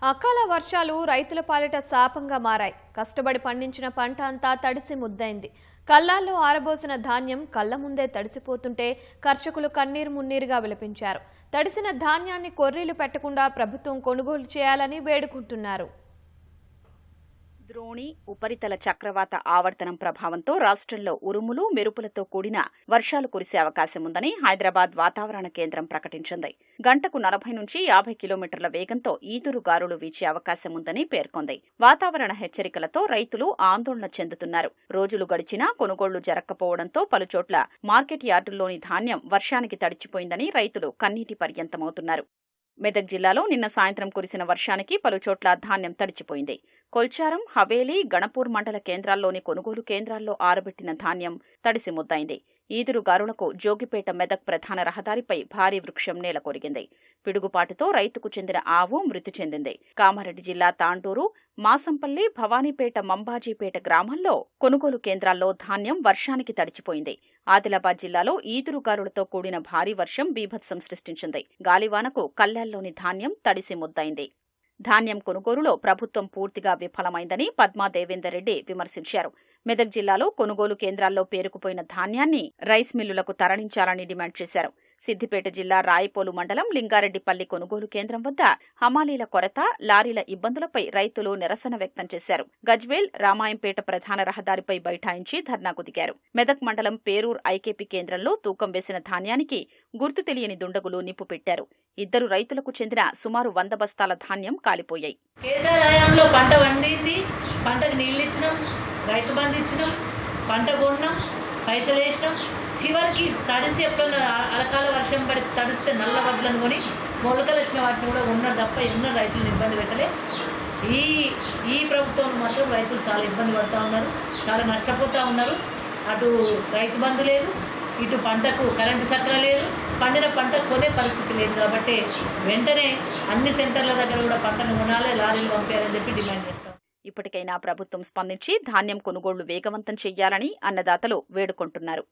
అకాల వర్షాలు రైతుల పాలిట శాపంగా మారాయి. కష్టపడి పండించిన పంట అంతా తడిసి ముద్దైంది. కళ్ళాల్లో ఆరబోసిన ధాన్యం కళ్ళ ముందే తడిసిపోతుంటే కర్షకులు కన్నీరు మున్నీరుగా విలపించారు. తడిసిన ధాన్యాన్ని కొర్రీలు పెట్టకుండా ప్రభుత్వం కొనుగోలు చేయాలని వేడుకుంటున్నారు. ద్రోణి ఉపరితల చక్రవాత ఆవర్తనం ప్రభావంతో రాష్ట్రంలో ఉరుములు మెరుపులతో కూడిన వర్షాలు కురిసే అవకాశం ఉందని హైదరాబాద్ వాతావరణ కేంద్రం ప్రకటించింది. గంటకు 40 నుంచి 50 కిలోమీటర్ల వేగంతో ఈదురు గాలులు వీచే అవకాశం ఉందని పేర్కొంది. వాతావరణ హెచ్చరికలతో రైతులు ఆందోళన చెందుతున్నారు. రోజులు గడిచినా కొనుగోళ్లు జరగకపోవడంతో పలుచోట్ల మార్కెట్ యార్డుల్లోని ధాన్యం వర్షానికి తడిచిపోయిందని రైతులు కన్నీటి పర్యంతమవుతున్నారు. మెదక్ జిల్లాలో నిన్న సాయంత్రం కురిసిన వర్షానికి పలుచోట్ల ధాన్యం తడిచిపోయింది. కొల్చారం, హవేలీ, గణపూర్ మండల కేంద్రాల్లోని కొనుగోలు కేంద్రాల్లో ఆరబెట్టిన ధాన్యం తడిసి ముద్దైంది. ఈదురు గాలులకు జోగిపేట మెదక్ ప్రధాన రహదారిపై భారీ వృక్షం నేలకొరిగింది. పిడుగుపాటుతో రైతుకు చెందిన ఆవు మృతి చెందింది. కామారెడ్డి జిల్లా తాండూరు, మాసంపల్లి, భవానీపేట, మంబాజీపేట గ్రామాల్లో కొనుగోలు కేంద్రాల్లో ధాన్యం వర్షానికి తడిచిపోయింది. ఆదిలాబాద్ జిల్లాలో ఈదురుగాలులతో కూడిన భారీ వర్షం బీభత్సం సృష్టించింది. గాలివానకు కల్లాల్లోని ధాన్యం తడిసి ముద్దైంది. ధాన్యం కొనుగోలులో ప్రభుత్వం పూర్తిగా విఫలమైందని పద్మా దేవేందర్ రెడ్డి విమర్శించారు. మెదక్ జిల్లాలో కొనుగోలు కేంద్రాల్లో పేరుకుపోయిన ధాన్యాన్ని రైస్ మిల్లులకు తరలించాలని డిమాండ్ చేశారు. సిద్దిపేట జిల్లా రాయపోలు మండలం లింగారెడ్డిపల్లి కొనుగోలు కేంద్రం వద్ద హమాలీల కొరత, లారీల ఇబ్బందులపై రైతులు నిరసన వ్యక్తం చేశారు. గజ్వేల్, రామాయంపేట ప్రధాన రహదారిపై బైఠాయించి ధర్నాకు దిగారు. మెదక్ మండలం పేరూర్ ఐకేపీ కేంద్రంలో తూకం వేసిన ధాన్యానికి గుర్తు తెలియని దుండగులు నిప్పు పెట్టారు. 2 రైతులకు చెందిన సుమారు 100 బస్తాల ధాన్యం కాలిపోయాయి. కేసీఆర్ హయాంలో పంట వండింది, పంటకు నీళ్ళు ఇచ్చినాం, రైతు బంధు ఇచ్చినాం, పంట కొన్నాం, పైసలు వేసినాం. చివరికి తడిసి ఎప్పుడన్నా అలకాల వర్షం పడి తడిస్తే నల్ల వడ్లను కొని మొలకలు వచ్చిన వాటిని కూడా ఉన్నారు తప్ప ఎన్నో రైతులను ఇబ్బంది పెట్టలే. ఈ ప్రభుత్వం మాత్రం రైతులు చాలా ఇబ్బంది పడుతూ ఉన్నారు, చాలా నష్టపోతూ ఉన్నారు. అటు రైతు బంధు లేదు, ఇటు పంటకు కరెంటు సరఫరా లేదు, పండిన పంట కొనే పరిస్థితి లేదు. కాబట్టి వెంటనే అన్ని సెంటర్ల దగ్గర కూడా పంటను కొనాలి, లారీలు పంపేయాలని చెప్పి డిమాండ్ చేస్తాం. ఇప్పటికైనా ప్రభుత్వం స్పందించి ధాన్యం కొనుగోళ్లు వేగవంతం చెయ్యాలని అన్నదాతలు వేడుకుంటున్నారు.